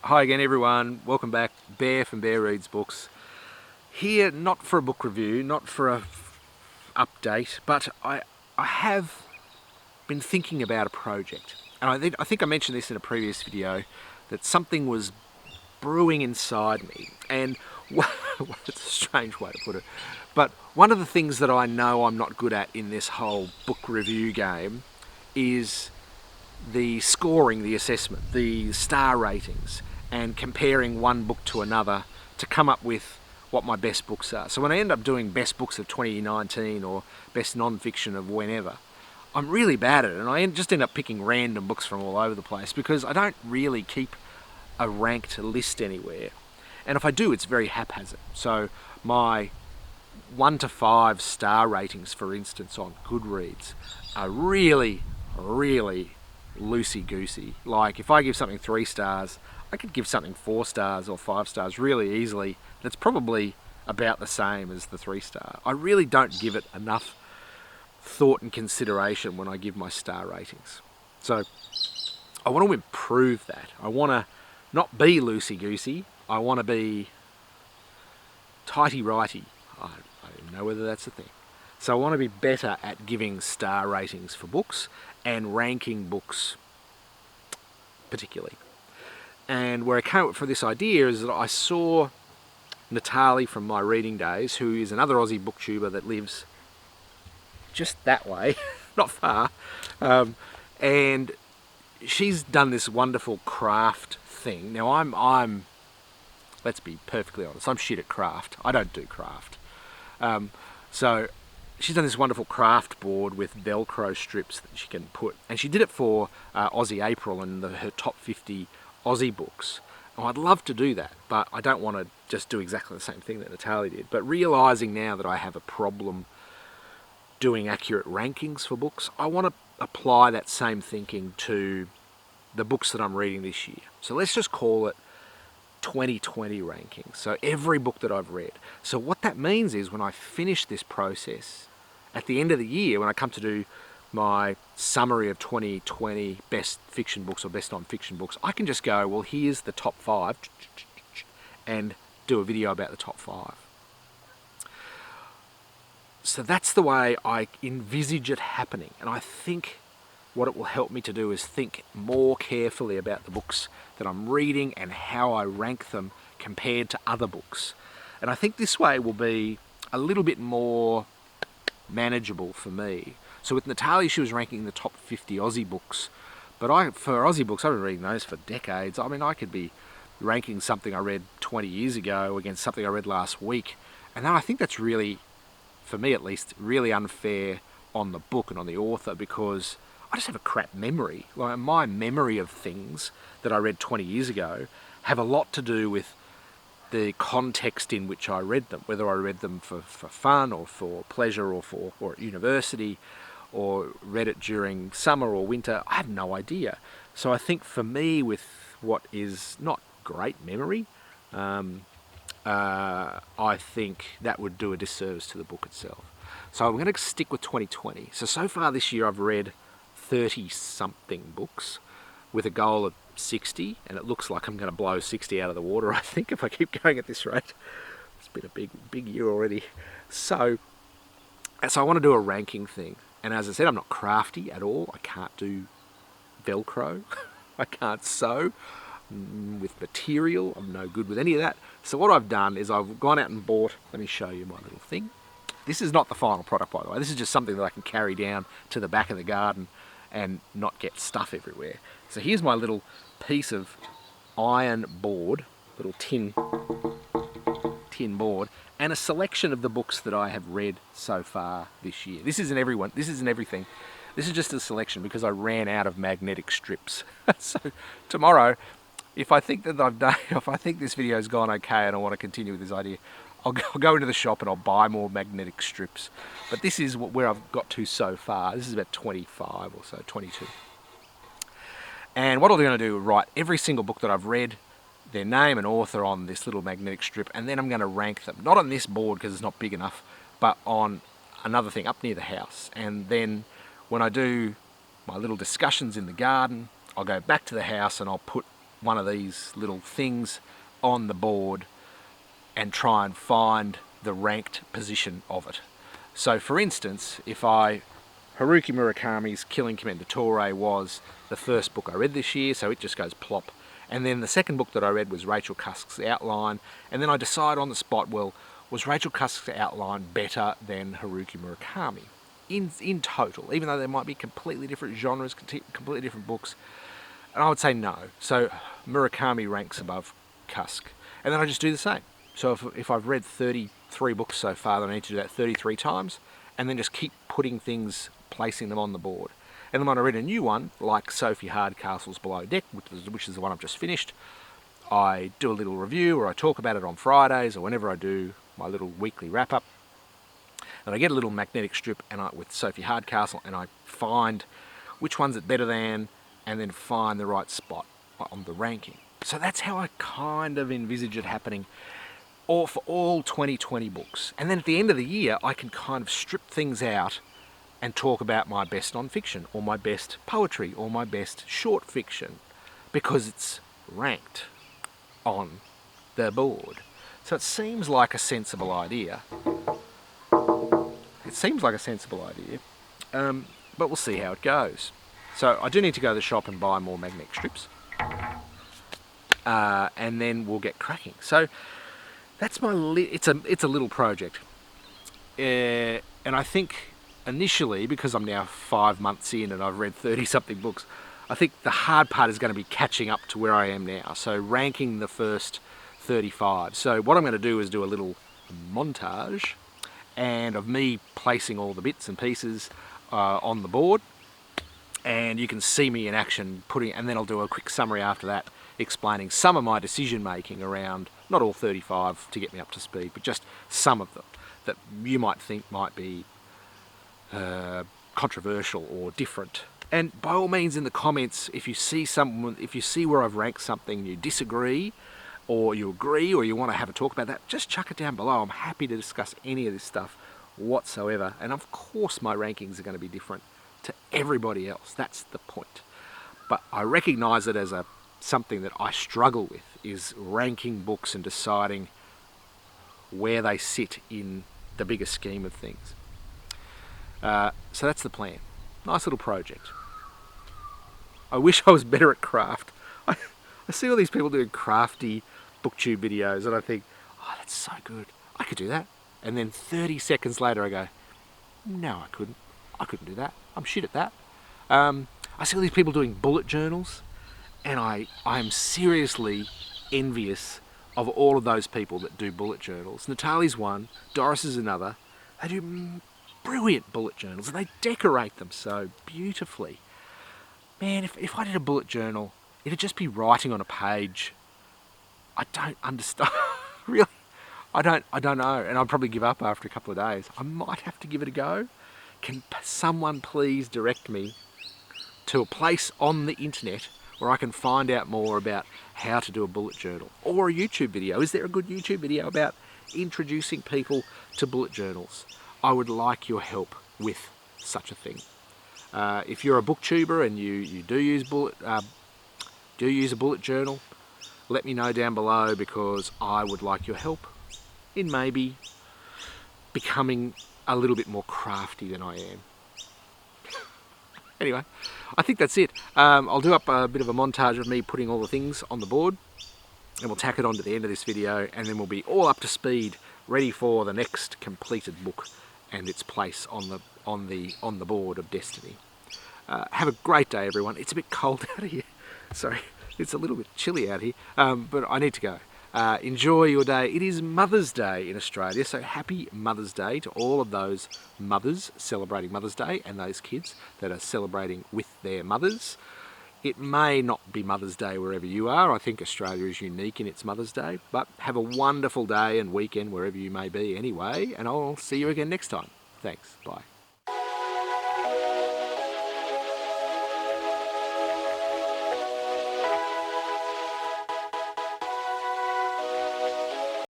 Hi again everyone, welcome back. Bear from Bear Reads Books. Here, not for a book review, not for a update, but I have been thinking about a project. And I think I mentioned this in a previous video, that something was brewing inside me. And it's a strange way to put it, but one of the things that I know I'm not good at in this whole book review game is the scoring, the assessment, the star ratings, and comparing one book to another to come up with what my best books are. So when I end up doing best books of 2019 or best non-fiction of whenever, I'm really bad at it, and I just end up picking random books from all over the place because I don't really keep a ranked list anywhere. And if I do, it's very haphazard. So my 1 to 5 star ratings, for instance, on Goodreads are really loosey-goosey. Like if I give something 3 stars, I could give something 4 stars or 5 stars really easily. That's probably about the same as the 3 star. I really don't give it enough thought and consideration when I give my star ratings. So I want to improve that. I want to not be loosey-goosey. I want to be tighty-righty. I don't even know whether that's a thing. So I want to be better at giving star ratings for books and ranking books particularly. And where I came up for this idea is that I saw Natalie from my reading days, who is another Aussie booktuber that lives just that way, not far, and she's done this wonderful craft thing. Now I'm let's be perfectly honest, I'm shit at craft. I don't do craft. So she's done this wonderful craft board with Velcro strips that she can put, and she did it for Aussie April and her top 50 Aussie books. Oh, I'd love to do that, but I don't want to just do exactly the same thing that Natalie did. But realising now that I have a problem doing accurate rankings for books, I want to apply that same thinking to the books that I'm reading this year. So let's just call it 2020 rankings. So every book that I've read. So what that means is when I finish this process at the end of the year, when I come to do my summary of 2020 best fiction books or best non-fiction books, I can just go, well, here's the top 5 and do a video about the top 5. So that's the way I envisage it happening. And I think what it will help me to do is think more carefully about the books that I'm reading and how I rank them compared to other books. And I think this way will be a little bit more manageable for me. So with Natalie, she was ranking the top 50 Aussie books, but for Aussie books, I've been reading those for decades. I mean, I could be ranking something I read 20 years ago against something I read last week, and then I think that's really, for me at least, really unfair on the book and on the author, because I just have a crap memory. Like, my memory of things that I read 20 years ago have a lot to do with the context in which I read them, whether I read them for fun or for pleasure or at university, or read it during summer or winter. I have no idea. So I think for me, with what is not great memory, I think that would do a disservice to the book itself. So I'm going to stick with 2020. So far this year I've read 30-something books with a goal of 60, and it looks like I'm going to blow 60 out of the water, I think, if I keep going at this rate. It's been a big year already. So I want to do a ranking thing. And as I said, I'm not crafty at all. I can't do Velcro. I can't sew with material. I'm no good with any of that. So what I've done is I've gone out and bought, let me show you my little thing. This is not the final product, by the way. This is just something that I can carry down to the back of the garden and not get stuff everywhere. So here's my little piece of iron board, little tin board, and a selection of the books that I have read so far this year. This isn't everything. This is just a selection because I ran out of magnetic strips. So tomorrow, if I think this video's gone okay and I want to continue with this idea, I'll go into the shop and I'll buy more magnetic strips. But this is where I've got to so far. This is about 25 or so, 22. And what I'm going to do, write every single book that I've read, their name and author on this little magnetic strip, and then I'm going to rank them. Not on this board because it's not big enough, but on another thing up near the house. And then when I do my little discussions in the garden, I'll go back to the house and I'll put one of these little things on the board and try and find the ranked position of it. So for instance, if Haruki Murakami's Killing Commendatore was the first book I read this year, so it just goes plop. And then the second book that I read was Rachel Cusk's Outline, and then I decide on the spot, well, was Rachel Cusk's Outline better than Haruki Murakami? In total, even though they might be completely different genres, completely different books, and I would say no. So Murakami ranks above Cusk. And then I just do the same. So if I've read 33 books so far, then I need to do that 33 times, and then just keep putting things, placing them on the board. And then when I read a new one, like Sophie Hardcastle's Below Deck, which is the one I've just finished, I do a little review, or I talk about it on Fridays, or whenever I do my little weekly wrap-up. And I get a little magnetic strip with Sophie Hardcastle, and I find which one's it better than, and then find the right spot on the ranking. So that's how I kind of envisage it happening for all 2020 books. And then at the end of the year, I can kind of strip things out and talk about my best non-fiction, or my best poetry, or my best short fiction, because it's ranked on the board. So it seems like a sensible idea. But we'll see how it goes. So I do need to go to the shop and buy more magnetic strips, and then we'll get cracking. So that's it's a little project, and I think initially, because I'm now 5 months in and I've read 30-something books, I think the hard part is going to be catching up to where I am now. So ranking the first 35. So what I'm going to do is do a little montage, and of me placing all the bits and pieces on the board, and you can see me in action and then I'll do a quick summary after that, explaining some of my decision making around, not all 35 to get me up to speed, but just some of them that you might think might be controversial or different. And by all means, in the comments, if you see where I've ranked something, you disagree, or you agree, or you want to have a talk about that, just chuck it down below. I'm happy to discuss any of this stuff whatsoever. And of course my rankings are going to be different to everybody else. That's the point. But I recognise it as something that I struggle with, is ranking books and deciding where they sit in the bigger scheme of things. So that's the plan. Nice little project. I wish I was better at craft. I see all these people doing crafty booktube videos and I think, oh, that's so good. I could do that. And then 30 seconds later I go, no, I couldn't. I couldn't do that. I'm shit at that. I see all these people doing bullet journals, and I am seriously envious of all of those people that do bullet journals. Natalie's one, Doris is another. They do brilliant bullet journals, and they decorate them so beautifully. Man, if I did a bullet journal, it'd just be writing on a page. I don't understand. Really, I don't know, and I'd probably give up after a couple of days. I might have to give it a go. Can someone please direct me to a place on the internet where I can find out more about how to do a bullet journal, or a YouTube video? Is there a good YouTube video about introducing people to bullet journals? I would like your help with such a thing. If you're a booktuber and you do use a bullet journal, let me know down below, because I would like your help in maybe becoming a little bit more crafty than I am. Anyway, I think that's it. I'll do up a bit of a montage of me putting all the things on the board, and we'll tack it on to the end of this video, and then we'll be all up to speed, ready for the next completed book and its place on the board of destiny. Have a great day, everyone. It's a bit cold out here. Sorry, it's a little bit chilly out here, but I need to go. Enjoy your day. It is Mother's Day in Australia, so happy Mother's Day to all of those mothers celebrating Mother's Day, and those kids that are celebrating with their mothers. It may not be Mother's Day wherever you are. I think Australia is unique in its Mother's Day, but have a wonderful day and weekend wherever you may be anyway, and I'll see you again next time. Thanks. Bye.